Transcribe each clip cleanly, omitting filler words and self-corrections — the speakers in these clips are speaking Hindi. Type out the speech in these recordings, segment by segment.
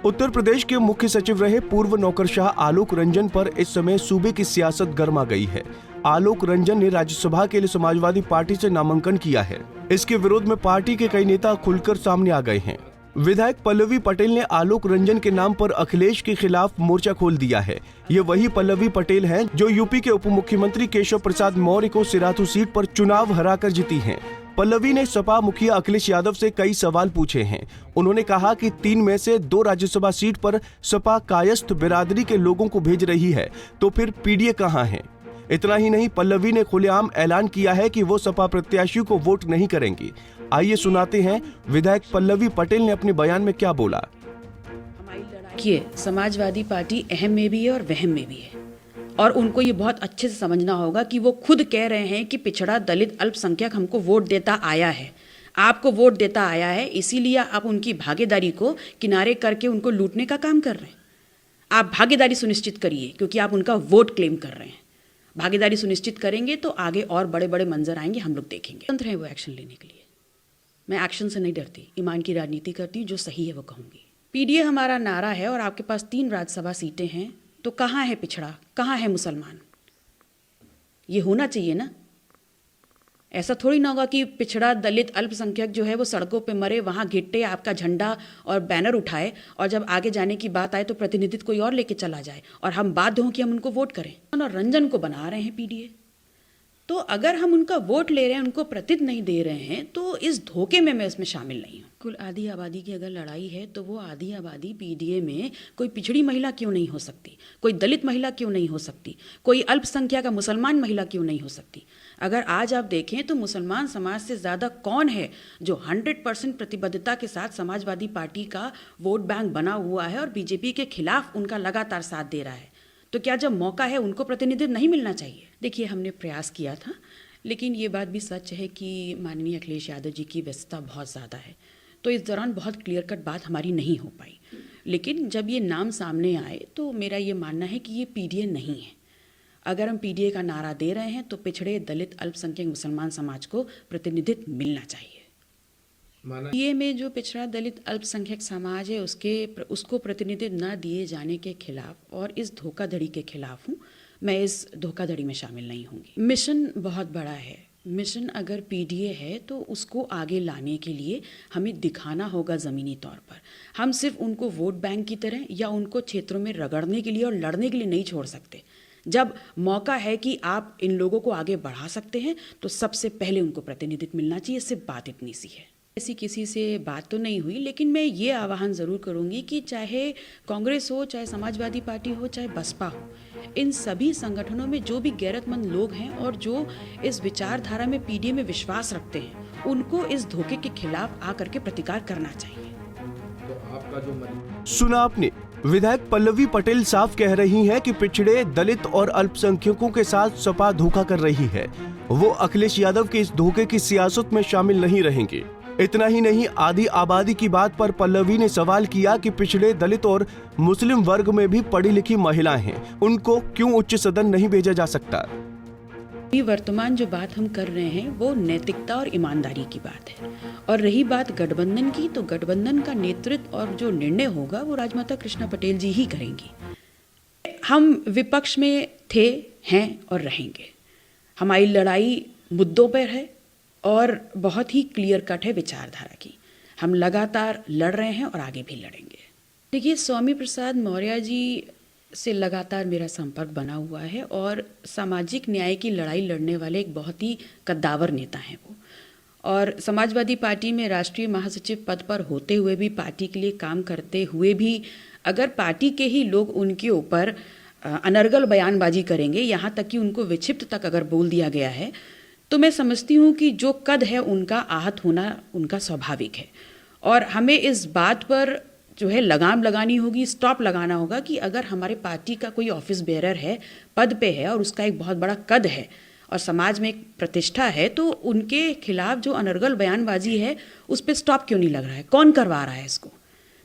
उत्तर प्रदेश के मुख्य सचिव रहे पूर्व नौकरशाह आलोक रंजन पर इस समय सूबे की सियासत गर्मा गई है। आलोक रंजन ने राज्यसभा के लिए समाजवादी पार्टी से नामांकन किया है। इसके विरोध में पार्टी के कई नेता खुलकर सामने आ गए हैं। विधायक पल्लवी पटेल ने आलोक रंजन के नाम पर अखिलेश के खिलाफ मोर्चा खोल दिया है। ये वही पल्लवी पटेल हैं जो यूपी के उप मुख्यमंत्री केशव प्रसाद मौर्य को सिराथू सीट पर चुनाव हराकर जीती हैं। पल्लवी ने सपा मुखिया अखिलेश यादव से कई सवाल पूछे हैं। उन्होंने कहा कि 3 में से 2 राज्यसभा सीट पर सपा कायस्थ बिरादरी के लोगों को भेज रही है, तो फिर पीडीए कहां है? इतना ही नहीं, पल्लवी ने खुलेआम ऐलान किया है कि वो सपा प्रत्याशियों को वोट नहीं करेंगी। आइए सुनाते हैं विधायक पल्लवी पटेल ने अपने बयान में क्या बोला। समाजवादी पार्टी अहम में भी है और वहम में भी है, और उनको ये बहुत अच्छे से समझना होगा कि वो खुद कह रहे हैं कि पिछड़ा दलित अल्पसंख्यक हमको वोट देता आया है, आपको वोट देता आया है, इसीलिए आप उनकी भागीदारी को किनारे करके उनको लूटने का काम कर रहे हैं। आप भागीदारी सुनिश्चित करिए, क्योंकि आप उनका वोट क्लेम कर रहे हैं। भागीदारी सुनिश्चित करेंगे तो आगे और बड़े बड़े मंजर आएंगे, हम लोग देखेंगे। तंत्र है वो एक्शन लेने के लिए। मैं एक्शन से नहीं डरती, ईमान की राजनीति करती हूँ, जो सही है वो कहूँगी। पीडीए हमारा नारा है और आपके पास 3 राज्यसभा सीटें हैं, तो कहाँ है पिछड़ा, कहाँ है मुसलमान? ये होना चाहिए ना। ऐसा थोड़ी ना होगा कि पिछड़ा दलित अल्पसंख्यक जो है वो सड़कों पे मरे, वहाँ घिट्टे आपका झंडा और बैनर उठाए, और जब आगे जाने की बात आए तो प्रतिनिधित्व कोई और लेके चला जाए और हम बाध्य हों कि हम उनको वोट करें। और रंजन को बना रहे हैं पीडीए, तो अगर हम उनका वोट ले रहे हैं, उनको प्रतिनिधित्व नहीं दे रहे हैं, तो इस धोखे में मैं इसमें शामिल नहीं हूँ। कुल आधी आबादी की अगर लड़ाई है तो वो आधी आबादी पीडीए में कोई पिछड़ी महिला क्यों नहीं हो सकती, कोई दलित महिला क्यों नहीं हो सकती, कोई अल्पसंख्यक का मुसलमान महिला क्यों नहीं हो सकती? अगर आज आप देखें तो मुसलमान समाज से ज़्यादा कौन है जो 100% प्रतिबद्धता के साथ समाजवादी पार्टी का वोट बैंक बना हुआ है और बीजेपी के खिलाफ उनका लगातार साथ दे रहा है? तो क्या जब मौका है उनको प्रतिनिधित्व नहीं मिलना चाहिए? देखिए, हमने प्रयास किया था, लेकिन ये बात भी सच है कि माननीय अखिलेश यादव जी की व्यस्तता बहुत ज़्यादा है, तो इस दौरान बहुत क्लियर कट बात हमारी नहीं हो पाई। लेकिन जब ये नाम सामने आए तो मेरा ये मानना है कि ये पीडीए नहीं है। अगर हम पीडीए का नारा दे रहे हैं तो पिछड़े दलित अल्पसंख्यक मुसलमान समाज को प्रतिनिधित्व मिलना चाहिए। पीडीए में जो पिछड़ा दलित अल्पसंख्यक समाज है उसको प्रतिनिधित्व न दिए जाने के खिलाफ और इस धोखाधड़ी के खिलाफ हूँ। मैं इस धोखाधड़ी में शामिल नहीं होंगी। मिशन बहुत बड़ा है। मिशन अगर पीडीए है तो उसको आगे लाने के लिए हमें दिखाना होगा ज़मीनी तौर पर। हम सिर्फ उनको वोट बैंक की तरह या उनको क्षेत्रों में रगड़ने के लिए और लड़ने के लिए नहीं छोड़ सकते। जब मौका है कि आप इन लोगों को आगे बढ़ा सकते हैं तो सबसे पहले उनको प्रतिनिधित्व मिलना चाहिए। सिर्फ बात इतनी सी है। ऐसी किसी से बात तो नहीं हुई, लेकिन मैं ये आह्वान ज़रूर करूँगी कि चाहे कांग्रेस हो, चाहे समाजवादी पार्टी हो, चाहे बसपा हो, इन सभी संगठनों में जो भी गैरतमंद लोग हैं और जो इस विचारधारा में पीडीए में विश्वास रखते हैं, उनको इस धोखे के खिलाफ आकर के प्रतिकार करना चाहिए। तो आपका जो सुना आपने, विधायक पल्लवी पटेल साफ कह रही हैं कि पिछड़े दलित और अल्पसंख्यकों के साथ सपा धोखा कर रही है। वो अखिलेश यादव के इस धोखे की सियासत में शामिल नहीं रहेंगे। इतना ही नहीं, आधी आबादी की बात पर पल्लवी ने सवाल किया कि पिछड़े दलित और मुस्लिम वर्ग में भी पढ़ी लिखी महिलाएं हैं, उनको क्यों उच्च सदन नहीं भेजा जा सकता? वर्तमान जो बात हम कर रहे हैं वो नैतिकता और ईमानदारी की बात है, और रही बात गठबंधन की, तो गठबंधन का नेतृत्व और जो निर्णय होगा वो राजमाता कृष्णा पटेल जी ही करेंगी। हम विपक्ष में थे, हैं और रहेंगे। हमारी लड़ाई मुद्दों पर है और बहुत ही क्लियर कट है विचारधारा की। हम लगातार लड़ रहे हैं और आगे भी लड़ेंगे। देखिए, स्वामी प्रसाद मौर्य जी से लगातार मेरा संपर्क बना हुआ है और सामाजिक न्याय की लड़ाई लड़ने वाले एक बहुत ही कद्दावर नेता हैं वो। और समाजवादी पार्टी में राष्ट्रीय महासचिव पद पर होते हुए भी, पार्टी के लिए काम करते हुए भी, अगर पार्टी के ही लोग उनके ऊपर अनर्गल बयानबाजी करेंगे, यहाँ तक कि उनको विक्षिप्त तक अगर बोल दिया गया है, तो मैं समझती हूँ कि जो कद है उनका आहत होना उनका स्वाभाविक है। और हमें इस बात पर जो है लगाम लगानी होगी, स्टॉप लगाना होगा कि अगर हमारे पार्टी का कोई ऑफिस बेयरर है, पद पे है और उसका एक बहुत बड़ा कद है और समाज में एक प्रतिष्ठा है, तो उनके खिलाफ जो अनर्गल बयानबाजी है उस पर स्टॉप क्यों नहीं लग रहा है? कौन करवा रहा है इसको?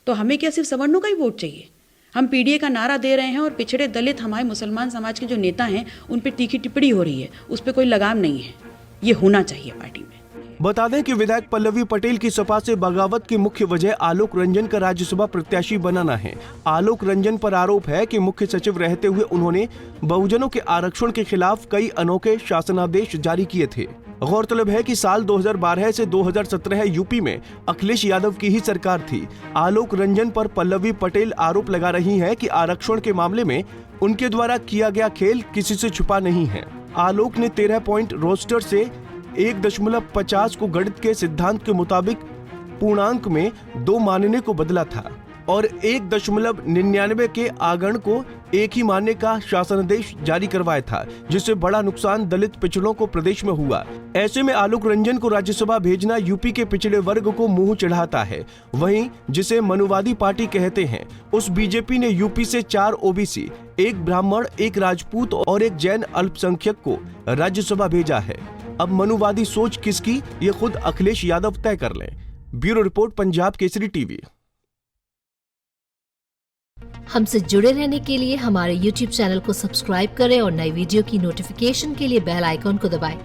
तो हमें क्या सिर्फ सवर्णों का ही वोट चाहिए? हम पीडीए का नारा दे रहे हैं और पिछड़े दलित हमारे मुसलमान समाज के जो नेता हैं उन पर तीखी टिप्पणी हो रही है, उस पर कोई लगाम नहीं है। ये होना चाहिए पार्टी में। बता दें कि विधायक पल्लवी पटेल की सपा से बगावत की मुख्य वजह आलोक रंजन का राज्यसभा प्रत्याशी बनाना है। आलोक रंजन पर आरोप है कि मुख्य सचिव रहते हुए उन्होंने बहुजनों के आरक्षण के खिलाफ कई अनोखे शासनादेश जारी किए थे। गौरतलब है कि साल 2012 से 2017 यूपी में अखिलेश यादव की ही सरकार थी। आलोक रंजन पर पल्लवी पटेल आरोप लगा रही हैं कि आरक्षण के मामले में उनके द्वारा किया गया खेल किसी से छुपा नहीं है। आलोक ने 13 पॉइंट रोस्टर से 1.50 को गणित के सिद्धांत के मुताबिक पूर्णांक में 2 मानने को बदला था और 1.99 के आगण को 1 ही मानने का शासनादेश जारी करवाया था, जिससे बड़ा नुकसान दलित पिछड़ों को प्रदेश में हुआ। ऐसे में आलोक रंजन को राज्यसभा भेजना यूपी के पिछड़े वर्ग को मुंह चढ़ाता है। वहीं जिसे मनुवादी पार्टी कहते हैं, उस बीजेपी ने यूपी से 4 ओबीसी, 1 ब्राह्मण, 1 राजपूत और 1 जैन अल्पसंख्यक को राज्यसभा भेजा है। अब मनुवादी सोच किसकी, ये खुद अखिलेश यादव तय कर लें। Bureau report, Punjab Kesari TV. हमसे जुड़े रहने के लिए हमारे YouTube चैनल को सब्सक्राइब करें और नई वीडियो की नोटिफिकेशन के लिए बेल आइकॉन को दबाएं।